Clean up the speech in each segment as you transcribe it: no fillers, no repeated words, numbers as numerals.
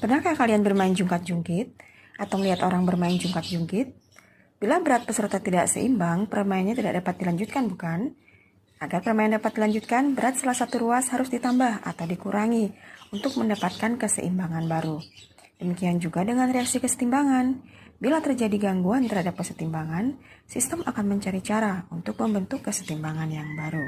Pernahkah kalian bermain jungkat-jungkit atau melihat orang bermain jungkat-jungkit? Bila berat peserta tidak seimbang, permainannya tidak dapat dilanjutkan, bukan? Agar permainan dapat dilanjutkan, berat salah satu ruas harus ditambah atau dikurangi untuk mendapatkan keseimbangan baru. Demikian juga dengan reaksi kesetimbangan. Bila terjadi gangguan terhadap kesetimbangan, sistem akan mencari cara untuk membentuk kesetimbangan yang baru.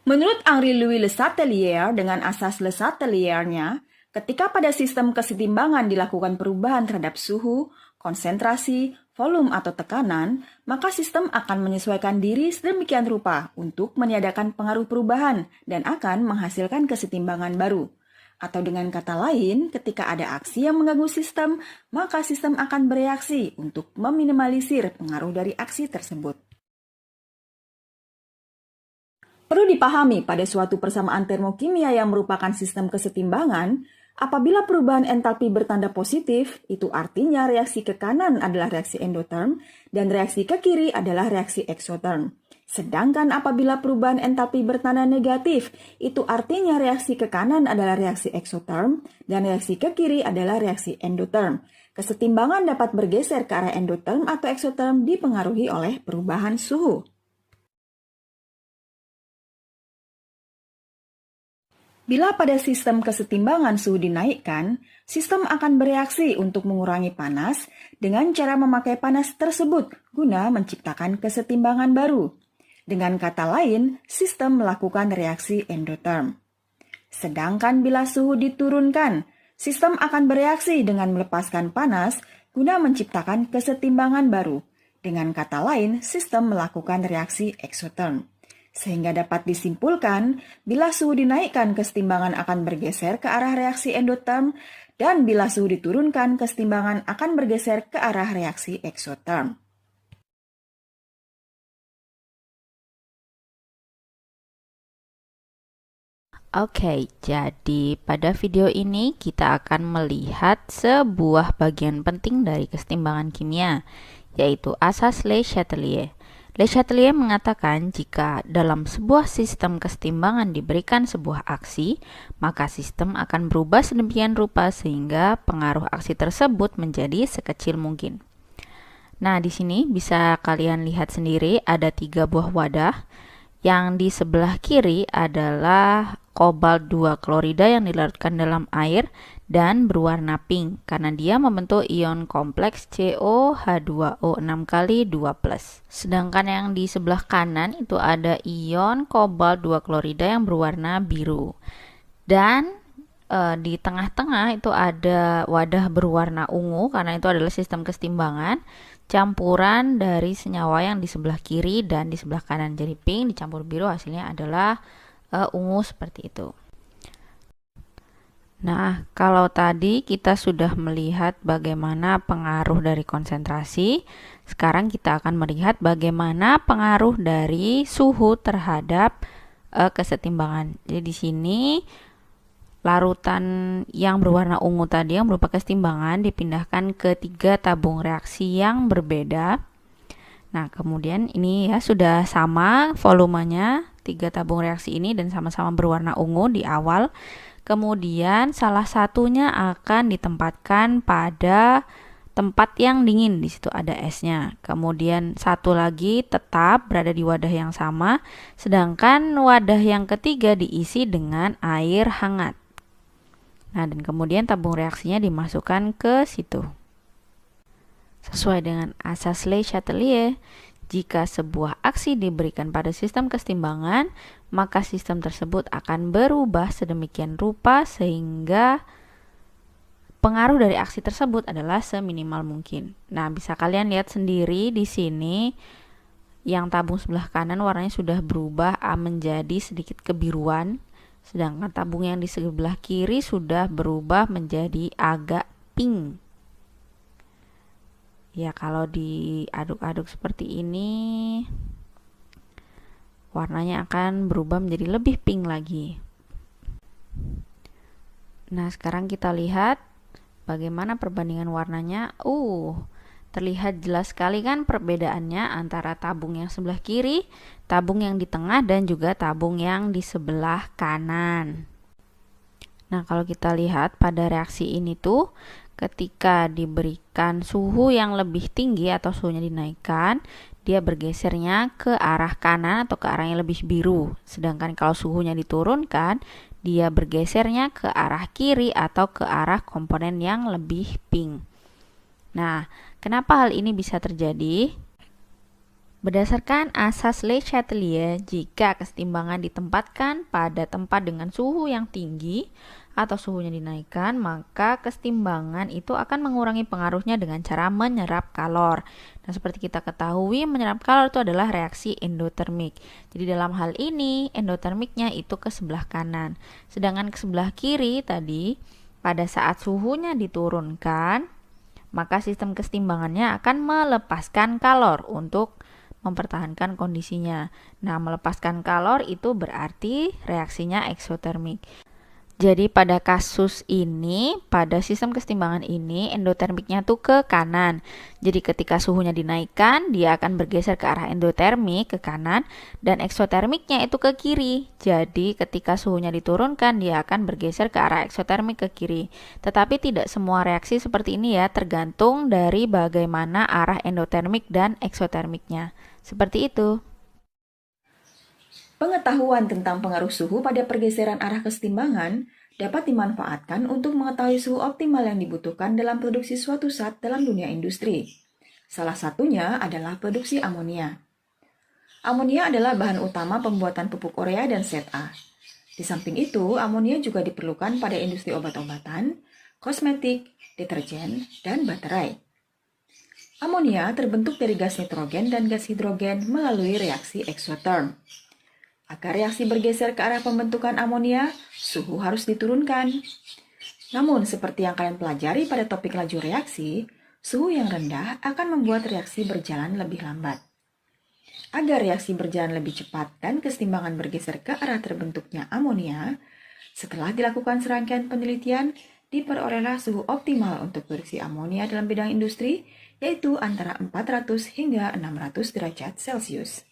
Menurut Henri-Louis Le Chatelier dengan asas Le Chateliernya, ketika pada sistem kesetimbangan dilakukan perubahan terhadap suhu, konsentrasi, volume atau tekanan, maka sistem akan menyesuaikan diri sedemikian rupa untuk meniadakan pengaruh perubahan dan akan menghasilkan kesetimbangan baru. Atau dengan kata lain, ketika ada aksi yang mengganggu sistem, maka sistem akan bereaksi untuk meminimalisir pengaruh dari aksi tersebut. Perlu dipahami pada suatu persamaan termokimia yang merupakan sistem kesetimbangan, apabila perubahan entalpi bertanda positif, itu artinya reaksi ke kanan adalah reaksi endotherm dan reaksi ke kiri adalah reaksi exotherm. Sedangkan apabila perubahan entalpi bertanda negatif, itu artinya reaksi ke kanan adalah reaksi exotherm dan reaksi ke kiri adalah reaksi endotherm. Kesetimbangan dapat bergeser ke arah endotherm atau exotherm dipengaruhi oleh perubahan suhu. Bila pada sistem kesetimbangan suhu dinaikkan, sistem akan bereaksi untuk mengurangi panas dengan cara memakai panas tersebut guna menciptakan kesetimbangan baru. Dengan kata lain, sistem melakukan reaksi endotherm. Sedangkan bila suhu diturunkan, sistem akan bereaksi dengan melepaskan panas guna menciptakan kesetimbangan baru. Dengan kata lain, sistem melakukan reaksi exotherm. Sehingga dapat disimpulkan, bila suhu dinaikkan, kesetimbangan akan bergeser ke arah reaksi endotherm, dan bila suhu diturunkan, kesetimbangan akan bergeser ke arah reaksi exotherm. Oke, jadi pada video ini kita akan melihat sebuah bagian penting dari kesetimbangan kimia, yaitu asas Le Chatelier. Le Chatelier mengatakan jika dalam sebuah sistem kesetimbangan diberikan sebuah aksi, maka sistem akan berubah sedemikian rupa sehingga pengaruh aksi tersebut menjadi sekecil mungkin. Nah, di sini bisa kalian lihat sendiri ada 3 buah wadah. Yang di sebelah kiri adalah kobalt 2 klorida yang dilarutkan dalam air dan berwarna pink karena dia membentuk ion kompleks COH2O6 kali 2+. Sedangkan yang di sebelah kanan itu ada ion kobalt 2 klorida yang berwarna biru. Dan di tengah-tengah itu ada wadah berwarna ungu karena itu adalah sistem kesetimbangan campuran dari senyawa yang di sebelah kiri dan di sebelah kanan. Jadi pink dicampur biru hasilnya adalah ungu seperti itu. Nah, kalau tadi kita sudah melihat bagaimana pengaruh dari konsentrasi, sekarang kita akan melihat bagaimana pengaruh dari suhu terhadap kesetimbangan. Jadi di sini larutan yang berwarna ungu tadi yang berupa kesetimbangan dipindahkan ke 3 tabung reaksi yang berbeda. Nah, kemudian ini ya sudah sama volumenya 3 tabung reaksi ini dan sama-sama berwarna ungu di awal. Kemudian salah satunya akan ditempatkan pada tempat yang dingin, di situ ada esnya. Kemudian satu lagi tetap berada di wadah yang sama, sedangkan wadah yang ketiga diisi dengan air hangat. Nah, dan kemudian tabung reaksinya dimasukkan ke situ. Sesuai dengan asas Le Chatelier, jika sebuah aksi diberikan pada sistem kesetimbangan, maka sistem tersebut akan berubah sedemikian rupa sehingga pengaruh dari aksi tersebut adalah seminimal mungkin. Nah, bisa kalian lihat sendiri di sini yang tabung sebelah kanan warnanya sudah berubah menjadi sedikit kebiruan. Sedangkan tabung yang di sebelah kiri sudah berubah menjadi agak pink. Ya, kalau diaduk-aduk seperti ini, warnanya akan berubah menjadi lebih pink lagi. Nah, sekarang kita lihat bagaimana perbandingan warnanya. Terlihat jelas sekali kan perbedaannya antara tabung yang sebelah kiri, tabung yang di tengah, dan juga tabung yang di sebelah kanan. Nah, kalau kita lihat pada reaksi ini tuh, ketika diberikan suhu yang lebih tinggi atau suhunya dinaikkan, dia bergesernya ke arah kanan atau ke arah yang lebih biru. Sedangkan kalau suhunya diturunkan, dia bergesernya ke arah kiri atau ke arah komponen yang lebih pink. Nah, kenapa hal ini bisa terjadi? Berdasarkan asas Le Chatelier, jika kesetimbangan ditempatkan pada tempat dengan suhu yang tinggi atau suhunya dinaikkan, maka kesetimbangan itu akan mengurangi pengaruhnya dengan cara menyerap kalor. Nah, seperti kita ketahui, menyerap kalor itu adalah reaksi endotermik. Jadi dalam hal ini, endotermiknya itu ke sebelah kanan. Sedangkan ke sebelah kiri tadi, pada saat suhunya diturunkan, maka sistem kesetimbangannya akan melepaskan kalor untuk mempertahankan kondisinya. Nah, melepaskan kalor itu berarti reaksinya eksotermik. Jadi pada kasus ini, pada sistem kesetimbangan ini, endotermiknya tuh ke kanan. Jadi ketika suhunya dinaikkan, dia akan bergeser ke arah endotermik ke kanan, dan eksotermiknya itu ke kiri. Jadi ketika suhunya diturunkan, dia akan bergeser ke arah eksotermik ke kiri. Tetapi tidak semua reaksi seperti ini ya, tergantung dari bagaimana arah endotermik dan eksotermiknya. Seperti itu. Pengetahuan tentang pengaruh suhu pada pergeseran arah kesetimbangan dapat dimanfaatkan untuk mengetahui suhu optimal yang dibutuhkan dalam produksi suatu zat dalam dunia industri. Salah satunya adalah produksi amonia. Amonia adalah bahan utama pembuatan pupuk urea dan zat A. Di samping itu, amonia juga diperlukan pada industri obat-obatan, kosmetik, deterjen, dan baterai. Amonia terbentuk dari gas nitrogen dan gas hidrogen melalui reaksi eksoterm. Agar reaksi bergeser ke arah pembentukan amonia, suhu harus diturunkan. Namun, seperti yang kalian pelajari pada topik laju reaksi, suhu yang rendah akan membuat reaksi berjalan lebih lambat. Agar reaksi berjalan lebih cepat dan kesetimbangan bergeser ke arah terbentuknya amonia, setelah dilakukan serangkaian penelitian, diperolehlah suhu optimal untuk produksi amonia dalam bidang industri, yaitu antara 400 hingga 600 derajat Celcius.